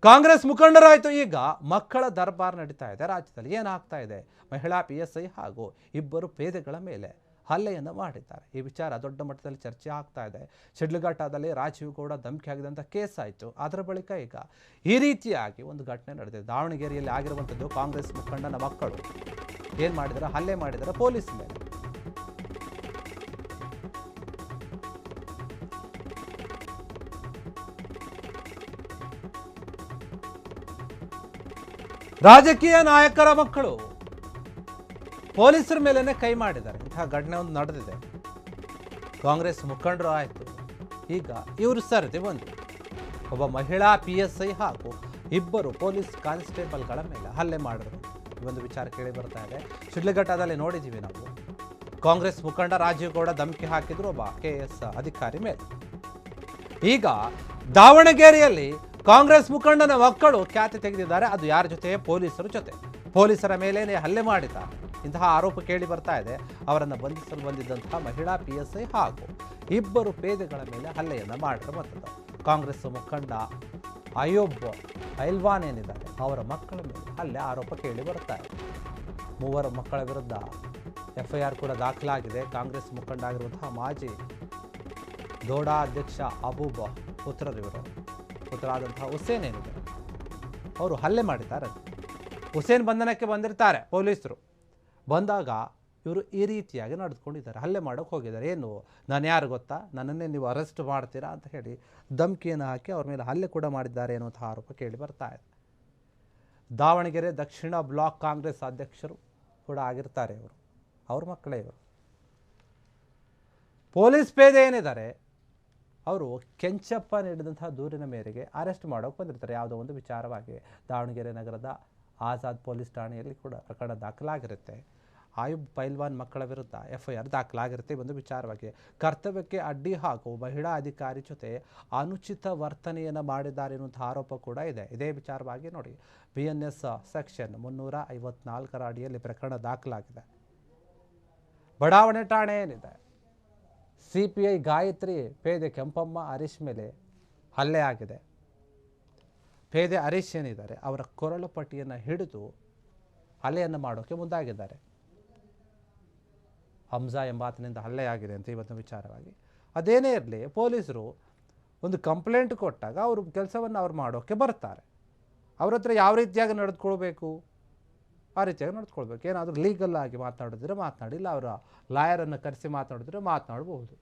ಕಾಂಗ್ರೆಸ್ ಮುಖಂಡರಾಯಿತು. ಈಗ ಮಕ್ಕಳ ದರ್ಬಾರ್ ನಡೀತಾ ಇದೆ ರಾಜ್ಯದಲ್ಲಿ. ಏನಾಗ್ತಾ ಇದೆ? ಮಹಿಳಾ PSI ಹಾಗೂ ಇಬ್ಬರು ಪೇದೆಗಳ ಮೇಲೆ ಹಲ್ಲೆಯನ್ನು ಮಾಡಿದ್ದಾರೆ. ಈ ವಿಚಾರ ದೊಡ್ಡ ಮಟ್ಟದಲ್ಲಿ ಚರ್ಚೆ ಆಗ್ತಾ ಇದೆ. ಶಿಡ್ಲಘಟ್ಟದಲ್ಲಿ ರಾಜೀವ್ ಗೌಡ ಧಮಕಿ ಆಗಿದಂಥ ಕೇಸ್ ಆಯಿತು. ಅದರ ಬಳಿಕ ಈಗ ಈ ರೀತಿಯಾಗಿ ಒಂದು ಘಟನೆ ನಡೆದಿದೆ. ದಾವಣಗೆರೆಯಲ್ಲಿ ಆಗಿರುವಂಥದ್ದು ಕಾಂಗ್ರೆಸ್ ಮುಖಂಡನ ಮಕ್ಕಳು ಏನು ಮಾಡಿದ್ದಾರೆ? ಹಲ್ಲೆ ಮಾಡಿದ್ದಾರೆ ಪೊಲೀಸ್ ಮೇಲೆ. ರಾಜಕೀಯ ನಾಯಕರ ಮಕ್ಕಳು ಪೊಲೀಸರ ಮೇಲೇನೆ ಕೈ ಮಾಡಿದ್ದಾರೆ. ಇಂತಹ ಘಟನೆ ಒಂದು ನಡೆದಿದೆ. ಕಾಂಗ್ರೆಸ್ ಮುಖಂಡರು ಆಯಿತು. ಈಗ ಇವರು ಸರದಿ ಬಂದು ಒಬ್ಬ ಮಹಿಳಾ PSI ಹಾಗೂ ಇಬ್ಬರು ಪೊಲೀಸ್ ಕಾನ್ಸ್ಟೇಬಲ್ಗಳ ಮೇಲೆ ಹಲ್ಲೆ ಮಾಡಿದ್ರು. ಈ ಒಂದು ವಿಚಾರ ಕೇಳಿ ಬರ್ತಾ ಇದೆ. ಶಿಡ್ಲಘಟ್ಟದಲ್ಲಿ ನೋಡಿದ್ದೀವಿ ನಾವು. ಕಾಂಗ್ರೆಸ್ ಮುಖಂಡ ರಾಜೀವ್ ಗೌಡ ಧಮಕಿ ಹಾಕಿದ್ರು ಒಬ್ಬ KS ಅಧಿಕಾರಿ ಮೇಲೆ. ಈಗ ದಾವಣಗೆರೆಯಲ್ಲಿ ಕಾಂಗ್ರೆಸ್ ಮುಖಂಡನ ಮಕ್ಕಳು ಖ್ಯಾತಿ ತೆಗೆದಿದ್ದಾರೆ. ಅದು ಯಾರ ಜೊತೆ? ಪೊಲೀಸರ ಜೊತೆ. ಪೊಲೀಸರ ಮೇಲೇನೆ ಹಲ್ಲೆ ಮಾಡಿದ್ದಾರೆ. ಇಂತಹ ಆರೋಪ ಕೇಳಿ ಬರ್ತಾ ಇದೆ. ಅವರನ್ನು ಬಂಧಿಸಲು ಬಂದಿದ್ದಂತಹ ಮಹಿಳಾ PSI ಹಾಗೂ ಇಬ್ಬರು ಪೇದೆಗಳ ಮೇಲೆ ಹಲ್ಲೆಯನ್ನು ಮಾಡಿರುವಂಥದ್ದು. ಕಾಂಗ್ರೆಸ್ ಮುಖಂಡ ಅಯೂಬ್ ಪೈಲ್ವಾನ್ ಏನಿದ್ದಾರೆ ಅವರ ಮಕ್ಕಳ ಮೇಲೆ ಹಲ್ಲೆ ಆರೋಪ ಕೇಳಿ ಬರ್ತಾ ಇದೆ. ಮೂವರು ಮಕ್ಕಳ ವಿರುದ್ಧ FIR ಕೂಡ ದಾಖಲಾಗಿದೆ. ಕಾಂಗ್ರೆಸ್ ಮುಖಂಡ ಆಗಿರುವಂತಹ ಮಾಜಿ ದೋಡಾ ಅಧ್ಯಕ್ಷ ಅಬೂಬ್ ಪುತ್ರರಾದಂತಹ ಹುಸೇನ್ ಏನಿದೆ ಅವರು ಹಲ್ಲೆ ಮಾಡಿದ್ದಾರೆ. ಹುಸೇನ್ ಬಂಧನಕ್ಕೆ ಬಂದಿರ್ತಾರೆ ಪೊಲೀಸರು. ಬಂದಾಗ ಇವರು ಈ ರೀತಿಯಾಗಿ ನಡೆದುಕೊಂಡಿದ್ದಾರೆ. ಹಲ್ಲೆ ಮಾಡೋಕ್ಕೆ ಹೋಗಿದ್ದಾರೆ. ಏನು ನಾನು ಯಾರು ಗೊತ್ತಾ, ನನ್ನನ್ನೇ ನೀವು ಅರೆಸ್ಟ್ ಮಾಡ್ತೀರಾ ಅಂತ ಹೇಳಿ ಧಮಕಿಯನ್ನು ಹಾಕಿ ಅವ್ರ ಮೇಲೆ ಹಲ್ಲೆ ಕೂಡ ಮಾಡಿದ್ದಾರೆ ಎನ್ನುವಂಥ ಆರೋಪ ಕೇಳಿ ಬರ್ತಾ ಇದೆ. ದಾವಣಗೆರೆ ದಕ್ಷಿಣ ಬ್ಲಾಕ್ ಕಾಂಗ್ರೆಸ್ ಅಧ್ಯಕ್ಷರು ಕೂಡ ಆಗಿರ್ತಾರೆ ಇವರು. ಅವ್ರ ಮಕ್ಕಳೇ ಇವರು. ಪೊಲೀಸ್ ಪೇದೆ ಏನಿದ್ದಾರೆ ಅವರು ಕೆಂಚಪ್ಪ ನೀಡಿದಂತಹ ದೂರಿನ ಮೇರೆಗೆ ಅರೆಸ್ಟ್ ಮಾಡೋಕೆ ಬಂದಿರ್ತಾರೆ. ಯಾವುದೋ ಒಂದು ವಿಚಾರವಾಗಿ ದಾವಣಗೆರೆ ನಗರದ ಆಜಾದ್ ಪೊಲೀಸ್ ಠಾಣೆಯಲ್ಲಿ ಕೂಡ ಪ್ರಕರಣ ದಾಖಲಾಗಿರುತ್ತೆ. ಅಯೂಬ್ ಪೈಲ್ವಾನ್ ಮಕ್ಕಳ ವಿರುದ್ಧ FIR ದಾಖಲಾಗಿರುತ್ತೆ. ಒಂದು ವಿಚಾರವಾಗಿ ಕರ್ತವ್ಯಕ್ಕೆ ಅಡ್ಡಿ ಹಾಗೂ ಮಹಿಳಾ ಅಧಿಕಾರಿ ಜೊತೆ ಅನುಚಿತ ವರ್ತನೆಯನ್ನು ಮಾಡಿದ್ದಾರೆ ಎನ್ನುವಂಥ ಆರೋಪ ಕೂಡ ಇದೆ. ಇದೇ ವಿಚಾರವಾಗಿ ನೋಡಿ, BNS ಸೆಕ್ಷನ್ 354 ಅಡಿಯಲ್ಲಿ ಪ್ರಕರಣ ದಾಖಲಾಗಿದೆ. ಬಡಾವಣೆ ಠಾಣೆ ಏನಿದೆ, CPI ಗಾಯತ್ರಿ ಪೇದೆ ಕೆಂಪಮ್ಮ ಹರೀಶ್ ಮೇಲೆ ಹಲ್ಲೆ ಆಗಿದೆ. ಪೇದೆ ಹರೀಶ್ ಏನಿದ್ದಾರೆ ಅವರ ಕೊರಳು ಪಟ್ಟಿಯನ್ನು ಹಿಡಿದು ಹಲ್ಲೆಯನ್ನು ಮಾಡೋಕ್ಕೆ ಮುಂದಾಗಿದ್ದಾರೆ. ಹಂಸಾ ಎಂಬಾತನಿಂದ ಹಲ್ಲೆ ಆಗಿದೆ ಅಂತ ಇವತ್ತು ವಿಚಾರವಾಗಿ. ಅದೇನೇ ಇರಲಿ, ಪೊಲೀಸರು ಒಂದು ಕಂಪ್ಲೇಂಟ್ ಕೊಟ್ಟಾಗ ಅವರು ಕೆಲಸವನ್ನು ಅವ್ರು ಮಾಡೋಕ್ಕೆ ಬರ್ತಾರೆ. ಅವ್ರ ಹತ್ರ ಯಾವ ರೀತಿಯಾಗಿ ನಡೆದುಕೊಳ್ಬೇಕು ಆ ರೀತಿಯಾಗಿ ನಡೆದುಕೊಳ್ಬೇಕು. ಏನಾದರೂ ಲೀಗಲ್ ಆಗಿ ಮಾತನಾಡಿದ್ರೆ ಮಾತನಾಡಿ, ಇಲ್ಲ ಅವರ ಲಾಯರನ್ನು ಕರೆಸಿ ಮಾತನಾಡಿದ್ರೆ ಮಾತನಾಡಬಹುದು.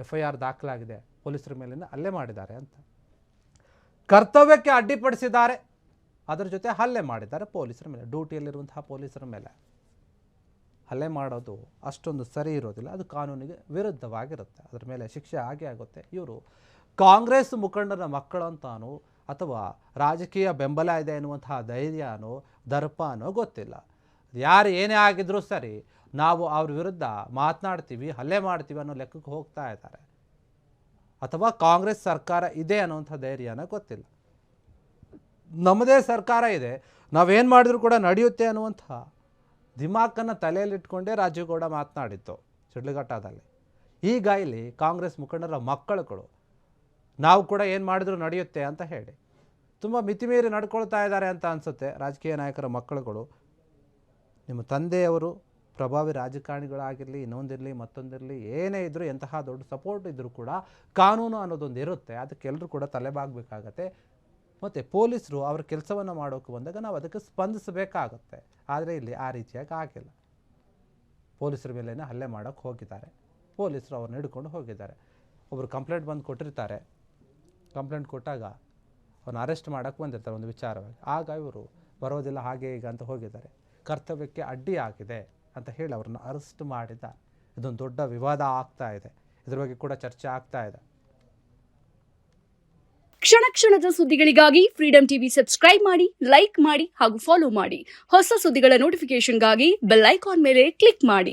FIR ದಾಖಲಾಗಿದೆ. ಪೊಲೀಸರ ಮೇಲಿನ ಹಲ್ಲೆ ಮಾಡಿದ್ದಾರೆ ಅಂತ. ಕರ್ತವ್ಯಕ್ಕೆ ಅಡ್ಡಿಪಡಿಸಿದ್ದಾರೆ, ಅದರ ಜೊತೆ ಹಲ್ಲೆ ಮಾಡಿದ್ದಾರೆ ಪೊಲೀಸರ ಮೇಲೆ. ಡ್ಯೂಟಿಯಲ್ಲಿರುವಂತಹ ಪೊಲೀಸರ ಮೇಲೆ ಹಲ್ಲೆ ಮಾಡೋದು ಅಷ್ಟೊಂದು ಸರಿ ಇರೋದಿಲ್ಲ. ಅದು ಕಾನೂನಿಗೆ ವಿರುದ್ಧವಾಗಿರುತ್ತೆ. ಅದರ ಮೇಲೆ ಶಿಕ್ಷೆ ಆಗೇ ಆಗುತ್ತೆ. ಇವರು ಕಾಂಗ್ರೆಸ್ ಮುಖಂಡರ ಮಕ್ಕಳಂತಾನೋ ಅಥವಾ ರಾಜಕೀಯ ಬೆಂಬಲ ಇದೆ ಎನ್ನುವಂತಹ ಧೈರ್ಯನೋ ದರ್ಪನೋ ಗೊತ್ತಿಲ್ಲ. ಯಾರು ಏನೇ ಆಗಿದ್ರೂ ಸರಿ, ನಾವು ಅವ್ರ ವಿರುದ್ಧ ಮಾತನಾಡ್ತೀವಿ, ಹಲ್ಲೆ ಮಾಡ್ತೀವಿ ಅನ್ನೋ ಲೆಕ್ಕಕ್ಕೆ ಹೋಗ್ತಾ ಇದ್ದಾರೆ. ಅಥವಾ ಕಾಂಗ್ರೆಸ್ ಸರ್ಕಾರ ಇದೆ ಅನ್ನೋಂಥ ಧೈರ್ಯನ ಗೊತ್ತಿಲ್ಲ. ನಮ್ಮದೇ ಸರ್ಕಾರ ಇದೆ, ನಾವೇನು ಮಾಡಿದ್ರು ಕೂಡ ನಡೆಯುತ್ತೆ ಅನ್ನುವಂಥ ದಿಮಾಕನ್ನು ತಲೆಯಲ್ಲಿಟ್ಕೊಂಡೇ ರಾಜೀವ್ ಗೌಡ ಮಾತನಾಡಿತ್ತು ಶಿಡ್ಲಘಟ್ಟದಲ್ಲಿ. ಈಗ ಇಲ್ಲಿ ಕಾಂಗ್ರೆಸ್ ಮುಖಂಡರ ಮಕ್ಕಳುಗಳು ನಾವು ಕೂಡ ಏನು ಮಾಡಿದ್ರು ನಡೆಯುತ್ತೆ ಅಂತ ಹೇಳಿ ತುಂಬ ಮಿತಿಮೀರಿ ನಡ್ಕೊಳ್ತಾ ಇದ್ದಾರೆ ಅಂತ ಅನಿಸುತ್ತೆ ರಾಜಕೀಯ ನಾಯಕರ ಮಕ್ಕಳುಗಳು. ನಿಮ್ಮ ತಂದೆಯವರು ಪ್ರಭಾವಿ ರಾಜಕಾರಣಿಗಳಾಗಿರಲಿ, ಇನ್ನೊಂದಿರಲಿ ಮತ್ತೊಂದಿರಲಿ, ಏನೇ ಇದ್ದರೂ ಎಂತಹ ದೊಡ್ಡ ಸಪೋರ್ಟ್ ಇದ್ದರೂ ಕೂಡ ಕಾನೂನು ಅನ್ನೋದೊಂದು ಇರುತ್ತೆ. ಅದಕ್ಕೆ ಎಲ್ಲರೂ ಕೂಡ ತಲೆಬಾಗಬೇಕಾಗತ್ತೆ. ಮತ್ತು ಪೊಲೀಸರು ಅವ್ರ ಕೆಲಸವನ್ನು ಮಾಡೋಕ್ಕೆ ಬಂದಾಗ ನಾವು ಅದಕ್ಕೆ ಸ್ಪಂದಿಸಬೇಕಾಗತ್ತೆ. ಆದರೆ ಇಲ್ಲಿ ಆ ರೀತಿಯಾಗಿ ಆಗಿಲ್ಲ. ಪೊಲೀಸರ ಮೇಲೇನೆ ಹಲ್ಲೆ ಮಾಡೋಕ್ಕೆ ಹೋಗಿದ್ದಾರೆ. ಪೊಲೀಸರು ಅವ್ರನ್ನ ಹಿಡ್ಕೊಂಡು ಹೋಗಿದ್ದಾರೆ. ಒಬ್ಬರು ಕಂಪ್ಲೇಂಟ್ ಬಂದು ಕೊಟ್ಟಿರ್ತಾರೆ. ಕಂಪ್ಲೇಂಟ್ ಕೊಟ್ಟಾಗ ಅವ್ರನ್ನ ಅರೆಸ್ಟ್ ಮಾಡೋಕ್ಕೆ ಬಂದಿರ್ತಾರೆ ಒಂದು ವಿಚಾರವಾಗಿ. ಆಗ ಇವರು ಬರೋದಿಲ್ಲ ಹಾಗೆ ಈಗ ಅಂತ ಹೋಗಿದ್ದಾರೆ. ಕರ್ತವ್ಯಕ್ಕೆ ಅಡ್ಡಿ ಆಗಿದೆ ಅಂತ ಹೇಳಿ ಅವ್ರನ್ನ ಅರೆಸ್ಟ್ ಮಾಡಿದ್ದಾರೆ. ಇದೊಂದು ದೊಡ್ಡ ವಿವಾದ ಆಗ್ತಾ ಇದೆ. ಇದ್ರ ಬಗ್ಗೆ ಕೂಡ ಚರ್ಚೆ ಆಗ್ತಾ ಇದೆ. ಕ್ಷಣ ಕ್ಷಣದ ಸುದ್ದಿಗಳಿಗಾಗಿ ಫ್ರೀಡಂ ಟಿವಿ ಸಬ್ಸ್ಕ್ರೈಬ್ ಮಾಡಿ, ಲೈಕ್ ಮಾಡಿ ಹಾಗೂ ಫಾಲೋ ಮಾಡಿ. ಹೊಸ ಸುದ್ದಿಗಳ ನೋಟಿಫಿಕೇಶನ್ಗಾಗಿ ಬೆಲ್ ಐಕಾನ್ ಮೇಲೆ ಕ್ಲಿಕ್ ಮಾಡಿ.